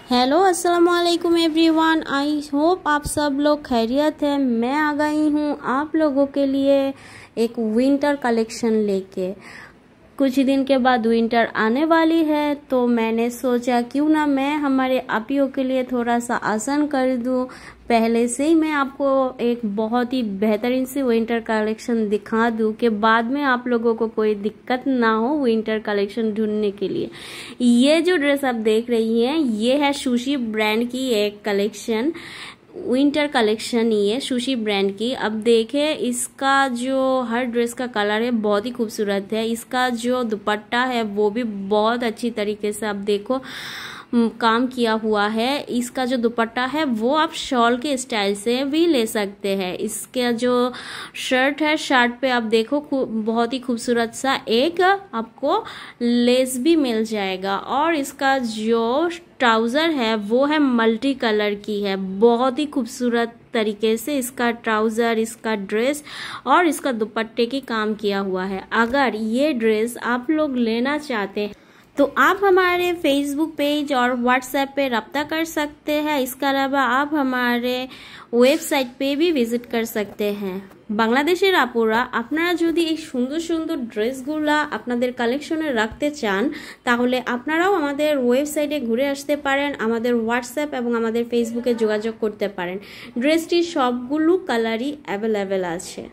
Hello अस्सलाम वालेकुम everyone. I hope आप सब लोग खैरियत हैं। मैं आ गई हूँ आप लोगों के लिए एक विंटर कलेक्शन लेके। कुछ दिन के बाद विंटर आने वाली है तो मैंने सोचा क्यों ना मैं हमारे आपियों के लिए थोड़ा सा आसान कर दूं। पहले से ही मैं आपको एक बहुत ही बेहतरीन सी विंटर कलेक्शन दिखा दूं कि बाद में आप लोगों को कोई दिक्कत ना हो विंटर कलेक्शन ढूंढने के लिए। ये जो ड्रेस आप देख रही हैं ये है सुशी ब्रांड की एक कलेक्शन, विंटर कलेक्शन। ये सुशी ब्रांड की। अब देखे इसका जो हर ड्रेस का कलर है बहुत ही खूबसूरत है। इसका जो दुपट्टा है वो भी बहुत अच्छी तरीके से आप देखो काम किया हुआ है। इसका जो दुपट्टा है वो आप शॉल के स्टाइल से भी ले सकते हैं। इसका जो शर्ट है, शर्ट पे आप देखो बहुत ही खूबसूरत सा एक आपको लेस भी मिल जाएगा। और इसका जो ट्राउजर है वो है मल्टी कलर की है। बहुत ही खूबसूरत तरीके से इसका ट्राउजर, इसका ड्रेस और इसका दुपट्टे की काम किया हुआ है। अगर ये ड्रेस आप लोग लेना चाहते हैं तो आप हमारे फेसबुक पेज और व्हाट्सएप पे रब्ता कर सकते हैं। इसके अलावा आप हमारे ওয়েবসাইট पे भी ভিজিট कर सकते हैं। বাংলাদেশের আপুরা আপনারা যদি এই সুন্দর সুন্দর ড্রেসগুলা আপনাদের কালেকশনে রাখতে চান তাহলে আপনারাও আমাদের ওয়েবসাইটে ঘুরে আসতে পারেন, আমাদের হোয়াটসঅ্যাপ এবং আমাদের ফেসবুকে যোগাযোগ করতে পারেন। ড্রেসটির সবগুলো কালারই অ্যাভেলেবেল আছে।